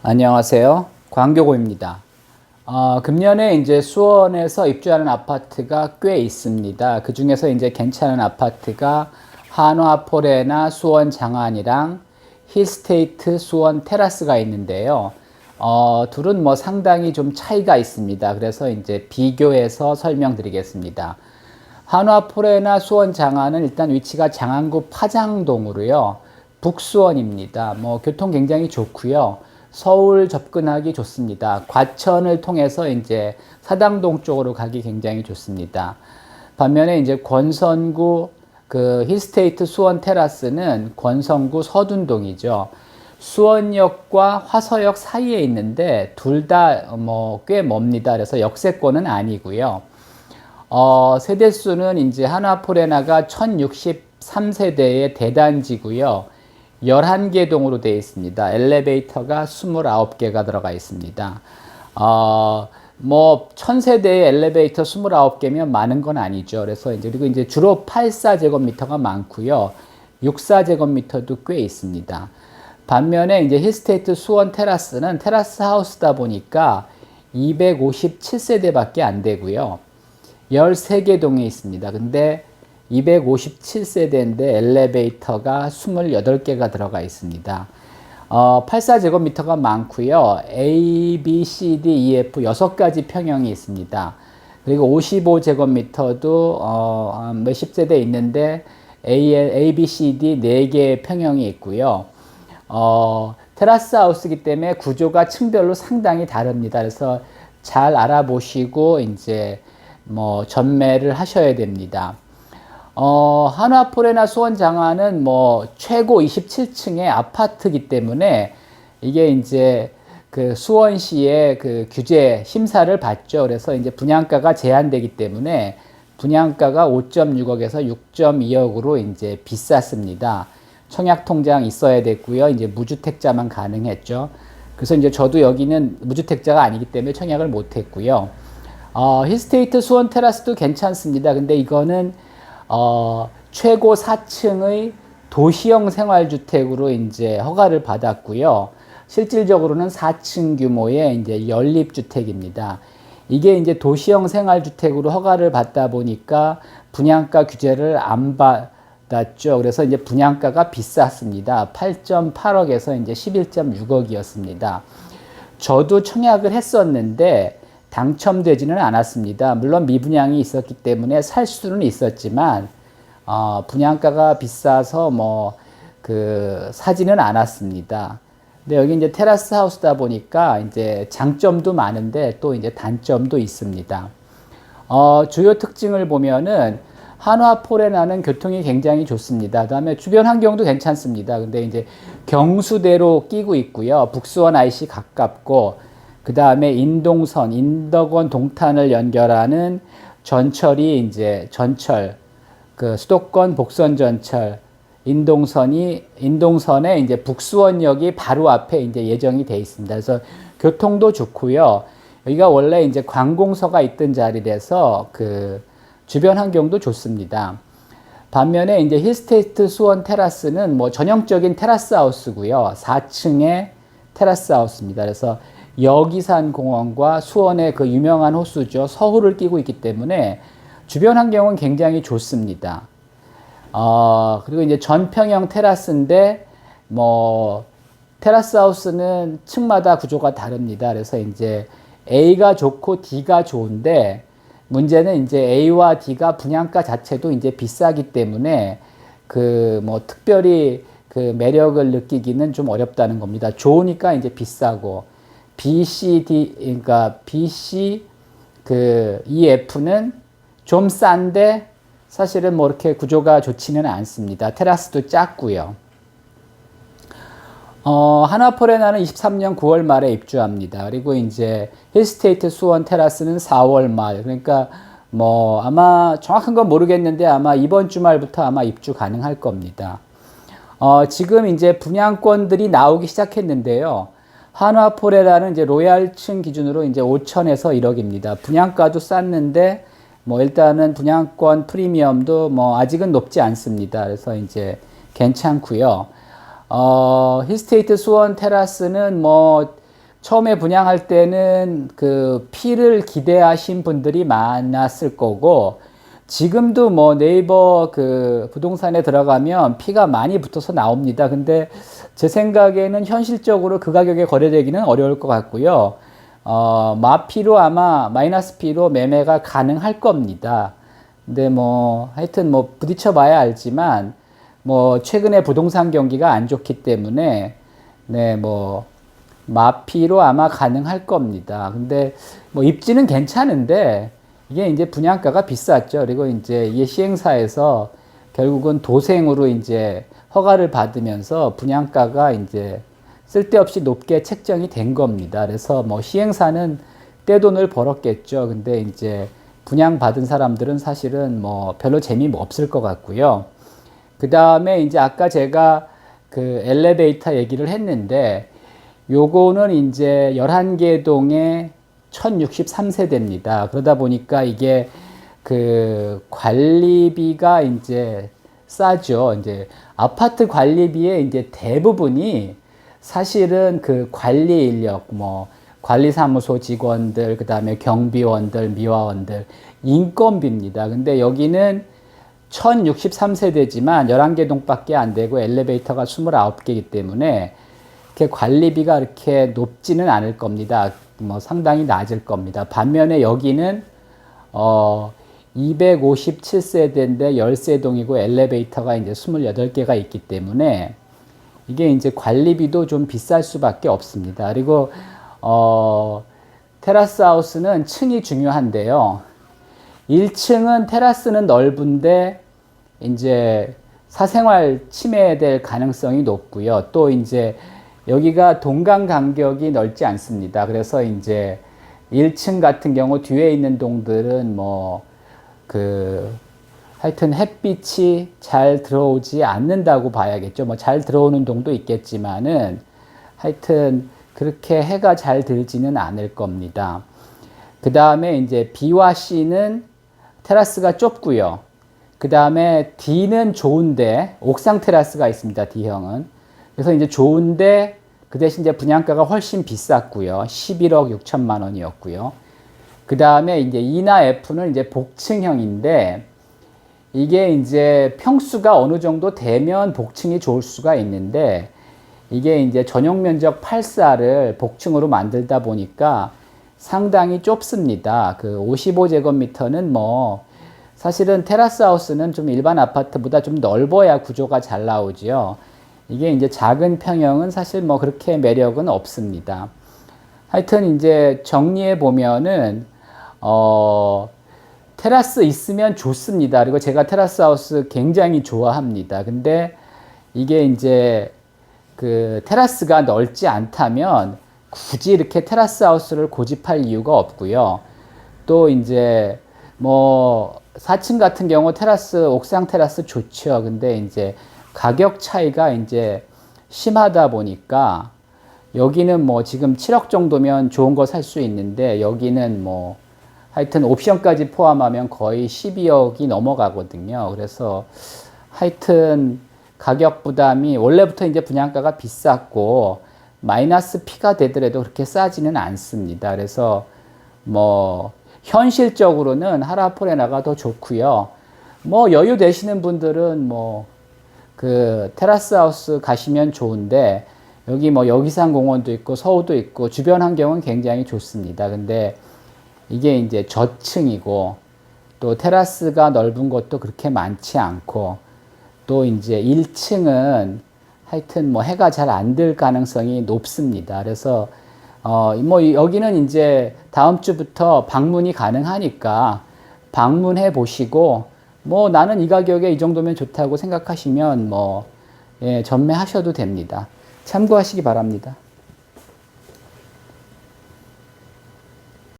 안녕하세요. 광교고입니다. 금년에 이제 수원에서 입주하는 아파트가 꽤 있습니다. 그 중에서 이제 괜찮은 아파트가 한화포레나 수원 장안이랑 힐스테이트 수원 테라스가 있는데요. 둘은 뭐 상당히 좀 차이가 있습니다. 그래서 이제 비교해서 설명드리겠습니다. 한화포레나 수원 장안은 일단 위치가 장안구 파장동으로요. 북수원입니다. 뭐 교통 굉장히 좋고요. 서울 접근하기 좋습니다. 과천을 통해서 이제 사당동 쪽으로 가기 굉장히 좋습니다. 반면에 이제 권선구 그 힐스테이트 수원 테라스는 권선구 서둔동이죠. 수원역과 화서역 사이에 있는데 둘 다 뭐 꽤 멉니다. 그래서 역세권은 아니고요. 세대수는 이제 한화포레나가 1063세대의 대단지고요. 11개 동으로 되어 있습니다. 엘리베이터가 29개가 들어가 있습니다. 뭐 1000세대의 엘리베이터 29개면 많은 건 아니죠. 그래서 이제 그리고 이제 주로 84제곱미터가 많고요. 64제곱미터도 꽤 있습니다. 반면에 이제 힐스테이트 수원 테라스는 테라스 하우스다 보니까 257세대밖에 안 되고요. 13개 동에 있습니다. 근데 257세대인데 엘리베이터가 28개가 들어가 있습니다. 84제곱미터가 많고요. A, B, C, D, E, F 6가지 평형이 있습니다. 그리고 55제곱미터도 몇십 세대 있는데 A, B, C, D 4개의 평형이 있고요. 테라스 하우스이기 때문에 구조가 층별로 상당히 다릅니다. 그래서 잘 알아보시고 이제 뭐 전매를 하셔야 됩니다. 한화포레나 수원 장안은 뭐 최고 27층의 아파트이기 때문에 이게 이제 그 수원시의 그 규제 심사를 받죠. 그래서 이제 분양가가 제한되기 때문에 분양가가 5.6억에서 6.2억으로 이제 비쌌습니다. 청약 통장 있어야 됐고요. 이제 무주택자만 가능했죠. 그래서 이제 저도 여기는 무주택자가 아니기 때문에 청약을 못 했고요. 힐스테이트 수원 테라스도 괜찮습니다. 근데 이거는 최고 4층의 도시형 생활주택으로 이제 허가를 받았고요. 실질적으로는 4층 규모의 이제 연립주택입니다. 이게 이제 도시형 생활주택으로 허가를 받다 보니까 분양가 규제를 안 받았죠. 그래서 이제 분양가가 비쌌습니다. 8.8억에서 이제 11.6억이었습니다. 저도 청약을 했었는데 당첨되지는 않았습니다. 물론 미분양이 있었기 때문에 살 수는 있었지만 분양가가 비싸서 뭐 사지는 않았습니다. 근데 여기 이제 테라스 하우스다 보니까 이제 장점도 많은데 또 이제 단점도 있습니다. 주요 특징을 보면은 한화포레나는 교통이 굉장히 좋습니다. 그다음에 주변 환경도 괜찮습니다. 근데 이제 경수대로 끼고 있고요. 북수원 IC 가깝고 그 다음에 인동선, 인덕원 동탄을 연결하는 전철이 이제 전철, 그 수도권 복선 전철, 인동선에 이제 북수원역이 바로 앞에 이제 예정이 돼 있습니다. 그래서 교통도 좋고요. 여기가 원래 이제 관공서가 있던 자리라서 그 주변 환경도 좋습니다. 반면에 이제 힐스테이트 수원 테라스는 뭐 전형적인 테라스 하우스고요. 4층의 테라스 하우스입니다. 그래서 여기산 공원과 수원의 그 유명한 호수죠. 서울을 끼고 있기 때문에 주변 환경은 굉장히 좋습니다. 그리고 이제 전평형 테라스인데 뭐 테라스 하우스는 층마다 구조가 다릅니다. 그래서 이제 A가 좋고 D가 좋은데 문제는 이제 A와 D가 분양가 자체도 이제 비싸기 때문에 그 뭐 특별히 그 매력을 느끼기는 좀 어렵다는 겁니다. 좋으니까 이제 비싸고 B, C, D, 그러니까 B, C, 그 E, F는 좀 싼데 사실은 뭐 이렇게 구조가 좋지는 않습니다. 테라스도 작고요. 한화포레나는 23년 9월 말에 입주합니다. 그리고 이제 힐스테이트 수원 테라스는 4월 말. 그러니까 뭐 아마 정확한 건 모르겠는데 아마 이번 주말부터 아마 입주 가능할 겁니다. 지금 이제 분양권들이 나오기 시작했는데요. 한화포레라는 이제 로얄층 기준으로 이제 5천에서 1억입니다. 분양가도 쌌는데 뭐 일단은 분양권 프리미엄도 뭐 아직은 높지 않습니다. 그래서 이제 괜찮고요. 힐스테이트 수원 테라스는 뭐 처음에 분양할 때는 그 피를 기대하신 분들이 많았을 거고, 지금도 뭐 네이버 그 부동산에 들어가면 피가 많이 붙어서 나옵니다. 근데 제 생각에는 현실적으로 그 가격에 거래되기는 어려울 것 같고요. 마피로 아마 마이너스 피로 매매가 가능할 겁니다. 근데 뭐 하여튼 뭐 부딪혀 봐야 알지만 뭐 최근에 부동산 경기가 안 좋기 때문에 네, 뭐 마피로 아마 가능할 겁니다. 근데 뭐 입지는 괜찮은데 이게 이제 분양가가 비쌌죠. 그리고 이제 이게 시행사에서 결국은 도생으로 이제 허가를 받으면서 분양가가 이제 쓸데없이 높게 책정이 된 겁니다. 그래서 뭐 시행사는 떼돈을 벌었겠죠. 근데 이제 분양받은 사람들은 사실은 뭐 별로 재미없을 것 같고요. 그 다음에 이제 아까 제가 그 엘리베이터 얘기를 했는데 요거는 이제 11개 동에 1063세대입니다. 그러다 보니까 이게 그 관리비가 이제 싸죠. 이제 아파트 관리비의 이제 대부분이 사실은 그 관리 인력, 뭐 관리사무소 직원들, 그 다음에 경비원들, 미화원들, 인건비입니다. 근데 여기는 1063세대지만 11개 동밖에 안 되고 엘리베이터가 29개이기 때문에 이렇게 관리비가 이렇게 높지는 않을 겁니다. 뭐 상당히 낮을 겁니다. 반면에 여기는 257세대인데 10세동이고 엘리베이터가 이제 28개가 있기 때문에 이게 이제 관리비도 좀 비쌀 수밖에 없습니다. 그리고 테라스 하우스는 층이 중요한데요. 1층은 테라스는 넓은데 이제 사생활 침해될 가능성이 높고요. 또 이제 여기가 동강 간격이 넓지 않습니다. 그래서 이제 1층 같은 경우 뒤에 있는 동들은 뭐 하여튼 햇빛이 잘 들어오지 않는다고 봐야겠죠. 뭐 잘 들어오는 동도 있겠지만은 하여튼 그렇게 해가 잘 들지는 않을 겁니다. 그 다음에 이제 B와 C는 테라스가 좁고요. 그 다음에 D는 좋은데 옥상 테라스가 있습니다. D형은. 그래서 이제 좋은데 그 대신 이제 분양가가 훨씬 비쌌고요. 11억 6천만 원이었고요. 그 다음에 이제 E나 F는 이제 복층형인데 이게 이제 평수가 어느 정도 되면 복층이 좋을 수가 있는데 이게 이제 전용 면적 8사를 복층으로 만들다 보니까 상당히 좁습니다. 그 55제곱미터는 뭐 사실은 테라스 하우스는 좀 일반 아파트보다 좀 넓어야 구조가 잘 나오지요. 이게 이제 작은 평형은 사실 뭐 그렇게 매력은 없습니다. 하여튼 이제 정리해 보면은 테라스 있으면 좋습니다. 그리고 제가 테라스 하우스 굉장히 좋아합니다. 근데 이게 이제 그 테라스가 넓지 않다면 굳이 이렇게 테라스 하우스를 고집할 이유가 없고요. 또 이제 뭐 4층 같은 경우 테라스, 옥상 테라스 좋죠. 근데 이제 가격 차이가 이제 심하다 보니까 여기는 뭐 지금 7억 정도면 좋은 거 살 수 있는데 여기는 뭐 하여튼 옵션까지 포함하면 거의 12억이 넘어가거든요. 그래서 하여튼 가격 부담이 원래부터 이제 분양가가 비쌌고 마이너스 P가 되더라도 그렇게 싸지는 않습니다. 그래서 뭐 현실적으로는 하라포레나가 더 좋고요. 뭐 여유 되시는 분들은 뭐 그 테라스 하우스 가시면 좋은데 여기 뭐 여기산 공원도 있고 서우도 있고 주변 환경은 굉장히 좋습니다. 근데 이게 이제 저층이고 또 테라스가 넓은 것도 그렇게 많지 않고 또 이제 1층은 하여튼 뭐 해가 잘 안 들 가능성이 높습니다. 그래서 뭐 여기는 이제 다음 주부터 방문이 가능하니까 방문해 보시고 뭐 나는 이 가격에 이 정도면 좋다고 생각하시면 뭐 예, 전매하셔도 됩니다. 참고하시기 바랍니다.